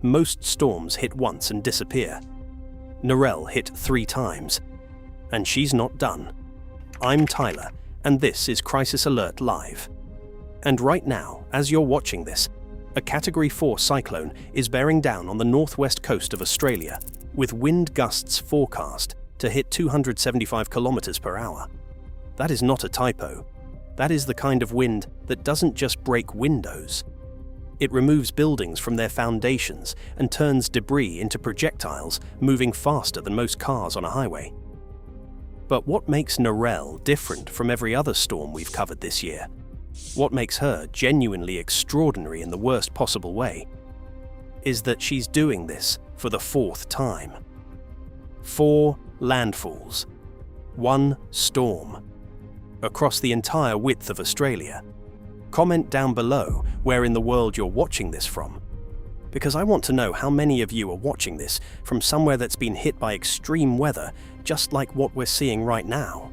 most storms hit once and disappear. Narelle hit 3 times. And she's not done. I'm Tyler, and this is Crisis Alert Live. And right now, as you're watching this, a Category 4 cyclone is bearing down on the northwest coast of Australia, with wind gusts forecast to hit 275 kilometers per hour. That is not a typo. That is the kind of wind that doesn't just break windows. It removes buildings from their foundations and turns debris into projectiles, moving faster than most cars on a highway. But what makes Narelle different from every other storm we've covered this year? What makes her genuinely extraordinary in the worst possible way is that she's doing this for the 4th time. 4 landfalls, 1 storm, across the entire width of Australia. Comment down below where in the world you're watching this from, because I want to know how many of you are watching this from somewhere that's been hit by extreme weather, just like what we're seeing right now.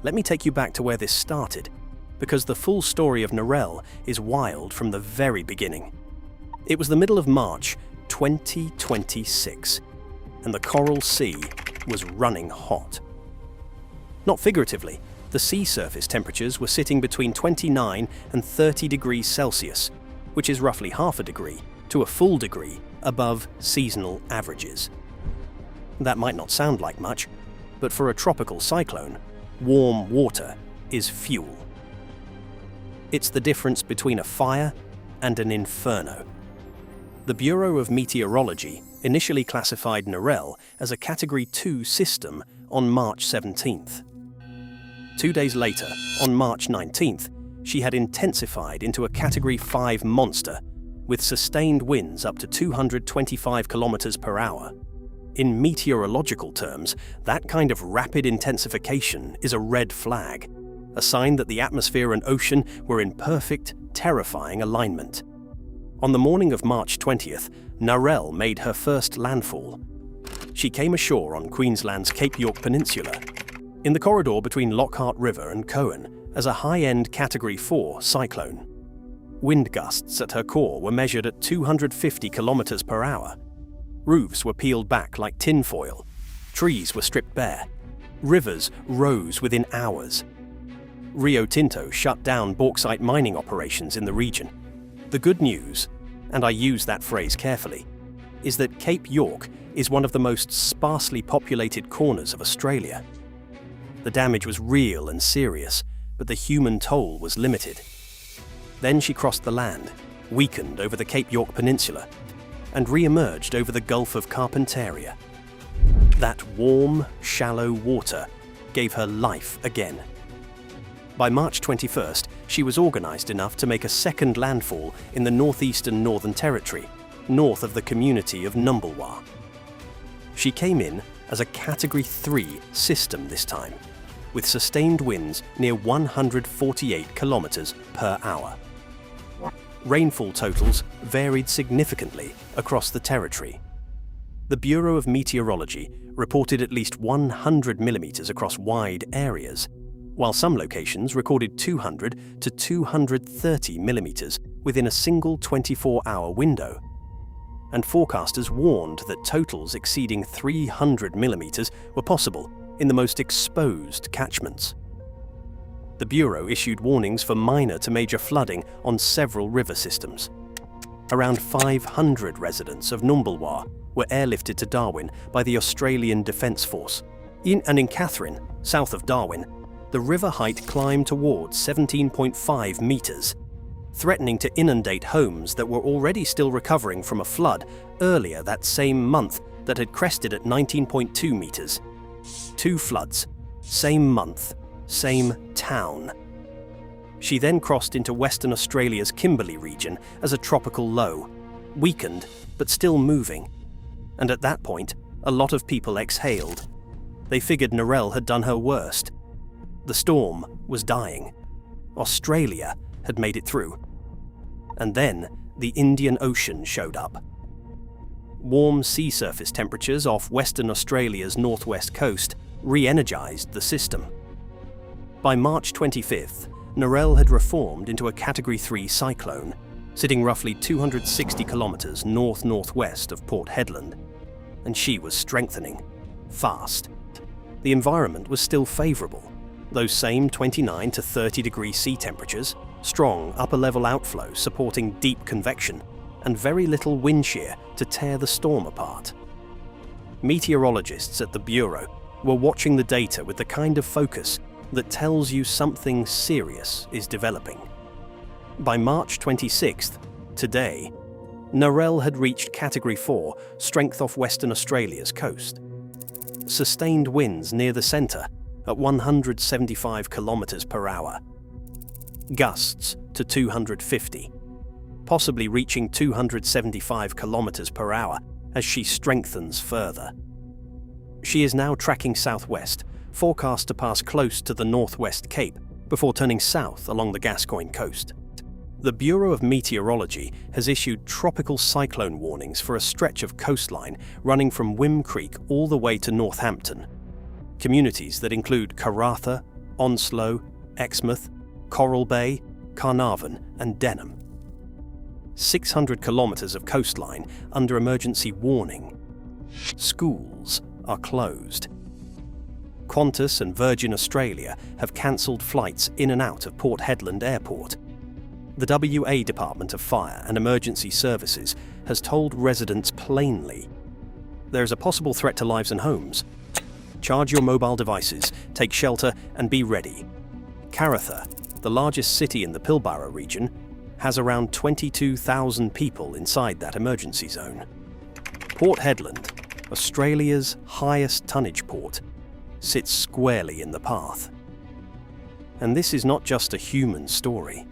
Let me take you back to where this started, because the full story of Narelle is wild from the very beginning. It was the middle of March 2026, and the Coral Sea was running hot. Not figuratively, the sea surface temperatures were sitting between 29 and 30 degrees Celsius, which is roughly half a degree to a full degree above seasonal averages. That might not sound like much, but for a tropical cyclone, warm water is fuel. It's the difference between a fire and an inferno. The Bureau of Meteorology initially classified Narelle as a Category 2 system on March 17th. 2 days later, on March 19th, she had intensified into a Category 5 monster with sustained winds up to 225 kilometers per hour. In meteorological terms, that kind of rapid intensification is a red flag, a sign that the atmosphere and ocean were in perfect, terrifying alignment. On the morning of March 20th, Narelle made her first landfall. She came ashore on Queensland's Cape York Peninsula, in the corridor between Lockhart River and Cohen, as a high-end Category 4 cyclone. Wind gusts at her core were measured at 250 kilometers per hour. Roofs were peeled back like tinfoil. Trees were stripped bare. Rivers rose within hours. Rio Tinto shut down bauxite mining operations in the region. The good news, and I use that phrase carefully, is that Cape York is one of the most sparsely populated corners of Australia. The damage was real and serious, but the human toll was limited. Then she crossed the land, weakened over the Cape York Peninsula, and re-emerged over the Gulf of Carpentaria. That warm, shallow water gave her life again. By March 21st, she was organised enough to make a second landfall in the northeastern Northern Territory, north of the community of Numbulwar. She came in as a Category 3 system this time, with sustained winds near 148 kilometers per hour. Rainfall totals varied significantly across the territory. The Bureau of Meteorology reported at least 100 millimeters across wide areas, while some locations recorded 200 to 230 millimeters within a single 24-hour window. And forecasters warned that totals exceeding 300 millimeters were possible in the most exposed catchments. The Bureau issued warnings for minor to major flooding on several river systems. Around 500 residents of Numbulwar were airlifted to Darwin by the Australian Defence Force. In Katherine, south of Darwin, the river height climbed towards 17.5 meters, threatening to inundate homes that were already still recovering from a flood earlier that same month that had crested at 19.2 meters. 2 floods, same month, same town. She then crossed into Western Australia's Kimberley region as a tropical low, weakened but still moving. And at that point, a lot of people exhaled. They figured Narelle had done her worst. The storm was dying. Australia had made it through. And then the Indian Ocean showed up. Warm sea surface temperatures off Western Australia's northwest coast re-energized the system. By March 25th, Narelle had reformed into a Category 3 cyclone, sitting roughly 260 kilometers north-northwest of Port Hedland, and she was strengthening, fast. The environment was still favourable, those same 29 to 30 degree sea temperatures, strong upper-level outflow supporting deep convection, and very little wind shear to tear the storm apart. Meteorologists at the Bureau were watching the data with the kind of focus that tells you something serious is developing. By March 26th, today, Narelle had reached Category 4 strength off Western Australia's coast. Sustained winds near the centre at 175 kilometres per hour. Gusts to 250, possibly reaching 275 kilometres per hour as she strengthens further. She is now tracking southwest, forecast to pass close to the northwest Cape before turning south along the Gascoyne coast. The Bureau of Meteorology has issued tropical cyclone warnings for a stretch of coastline running from Wim Creek all the way to Northampton. Communities that include Karratha, Onslow, Exmouth, Coral Bay, Carnarvon and Denham. 600 kilometres of coastline under emergency warning. Schools are closed. Qantas and Virgin Australia have cancelled flights in and out of Port Hedland Airport. The WA Department of Fire and Emergency Services has told residents plainly, there is a possible threat to lives and homes. Charge your mobile devices, take shelter and be ready. Karratha, the largest city in the Pilbara region, has around 22,000 people inside that emergency zone. Port Hedland, Australia's highest tonnage port, sits squarely in the path. And this is not just a human story.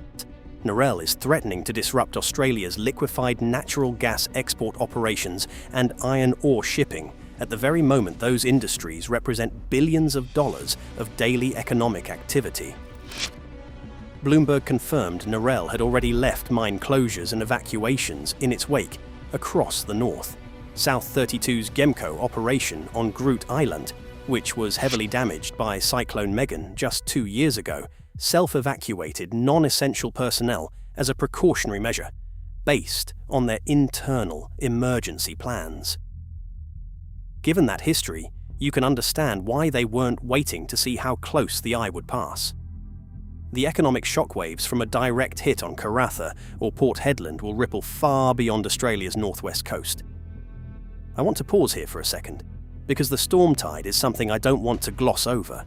Narelle is threatening to disrupt Australia's liquefied natural gas export operations and iron ore shipping at the very moment those industries represent billions of dollars of daily economic activity. Bloomberg confirmed Narelle had already left mine closures and evacuations in its wake across the north. South 32's Gemco operation on Groot Island, which was heavily damaged by Cyclone Megan just 2 years ago, self-evacuated non-essential personnel as a precautionary measure, based on their internal emergency plans. Given that history, you can understand why they weren't waiting to see how close the eye would pass. The economic shockwaves from a direct hit on Karratha or Port Hedland will ripple far beyond Australia's northwest coast. I want to pause here for a second, because the storm tide is something I don't want to gloss over.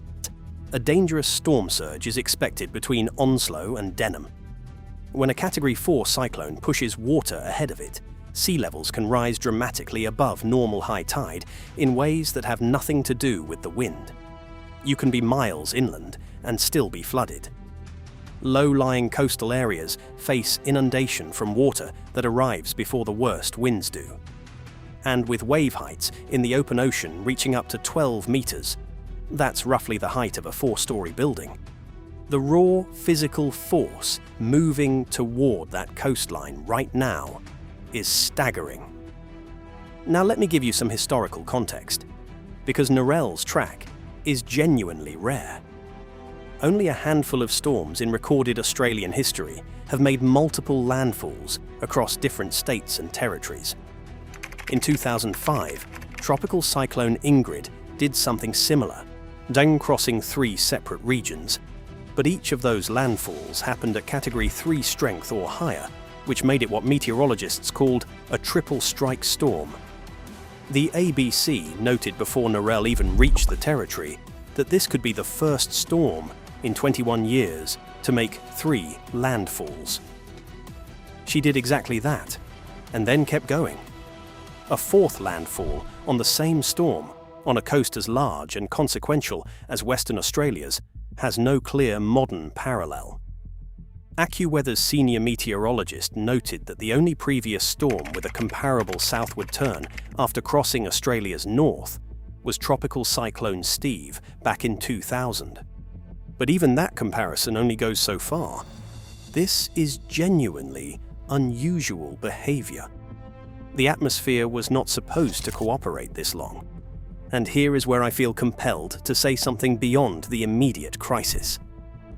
A dangerous storm surge is expected between Onslow and Denham. When a Category 4 cyclone pushes water ahead of it, sea levels can rise dramatically above normal high tide in ways that have nothing to do with the wind. You can be miles inland and still be flooded. Low-lying coastal areas face inundation from water that arrives before the worst winds do. And with wave heights in the open ocean reaching up to 12 metres, that's roughly the height of a 4-story building. The raw physical force moving toward that coastline right now is staggering. Now let me give you some historical context, because Narelle's track is genuinely rare. Only a handful of storms in recorded Australian history have made multiple landfalls across different states and territories. In 2005, Tropical Cyclone Ingrid did something similar, down-crossing 3 separate regions, but each of those landfalls happened at Category 3 strength or higher, which made it what meteorologists called a triple strike storm. The ABC noted before Narelle even reached the territory that this could be the first storm in 21 years to make 3 landfalls. She did exactly that, and then kept going. A 4th landfall on the same storm, on a coast as large and consequential as Western Australia's, has no clear modern parallel. AccuWeather's senior meteorologist noted that the only previous storm with a comparable southward turn after crossing Australia's north was Tropical Cyclone Steve back in 2000. But even that comparison only goes so far. This is genuinely unusual behaviour. The atmosphere was not supposed to cooperate this long. And here is where I feel compelled to say something beyond the immediate crisis.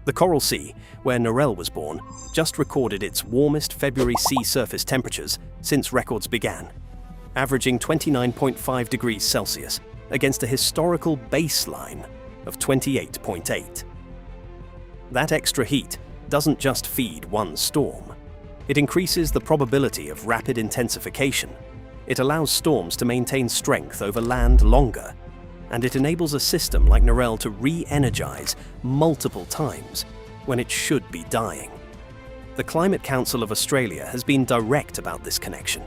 The Coral Sea, where Narelle was born, just recorded its warmest February sea surface temperatures since records began, averaging 29.5 degrees Celsius against a historical baseline of 28.8. That extra heat doesn't just feed one storm. It increases the probability of rapid intensification. It allows storms to maintain strength over land longer, and it enables a system like Narelle to re-energize multiple times when it should be dying. The Climate Council of Australia has been direct about this connection.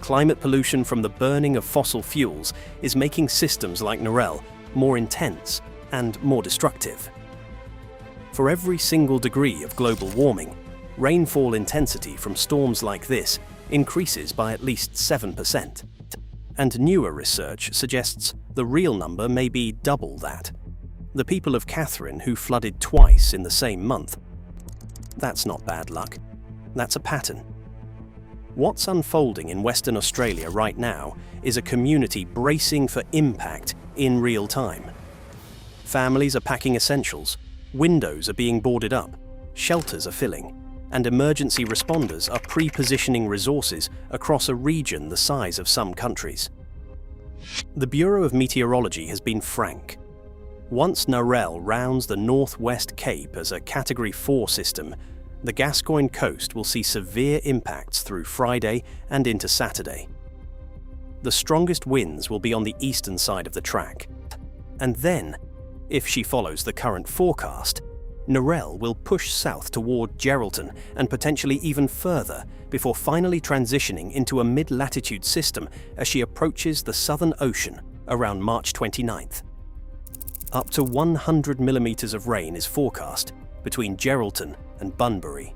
Climate pollution from the burning of fossil fuels is making systems like Narelle more intense and more destructive. For every single degree of global warming, rainfall intensity from storms like this increases by at least 7%. And newer research suggests the real number may be double that. The people of Katherine who flooded twice in the same month. That's not bad luck. That's a pattern. What's unfolding in Western Australia right now is a community bracing for impact in real time. Families are packing essentials, windows are being boarded up, shelters are filling, and emergency responders are pre-positioning resources across a region the size of some countries. The Bureau of Meteorology has been frank. Once Narelle rounds the Northwest Cape as a Category 4 system, the Gascoyne coast will see severe impacts through Friday and into Saturday. The strongest winds will be on the eastern side of the track. And then, if she follows the current forecast, Narelle will push south toward Geraldton and potentially even further before finally transitioning into a mid-latitude system as she approaches the Southern Ocean around March 29th. Up to 100 millimeters of rain is forecast between Geraldton and Bunbury.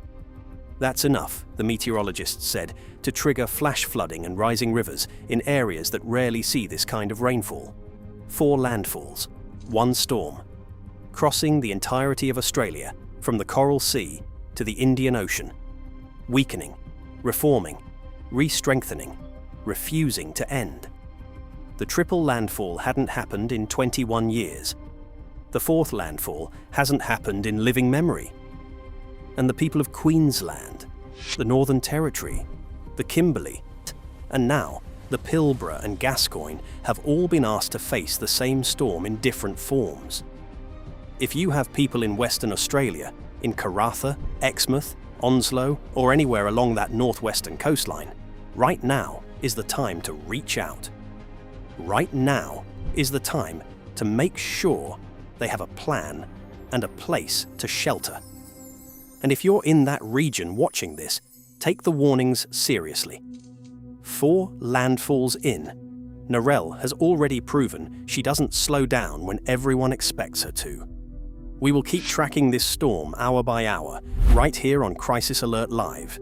That's enough, the meteorologists said, to trigger flash flooding and rising rivers in areas that rarely see this kind of rainfall. 4 landfalls, 1 storm, crossing the entirety of Australia from the Coral Sea to the Indian Ocean, weakening, reforming, re-strengthening, refusing to end. The triple landfall hadn't happened in 21 years. The 4th landfall hasn't happened in living memory. And the people of Queensland, the Northern Territory, the Kimberley, and now the Pilbara and Gascoyne have all been asked to face the same storm in different forms. If you have people in Western Australia, in Karratha, Exmouth, Onslow, or anywhere along that northwestern coastline, right now is the time to reach out. Right now is the time to make sure they have a plan and a place to shelter. And if you're in that region watching this, take the warnings seriously. 4 landfalls in, Narelle has already proven she doesn't slow down when everyone expects her to. We will keep tracking this storm hour by hour, right here on Crisis Alert Live.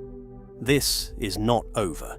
This is not over.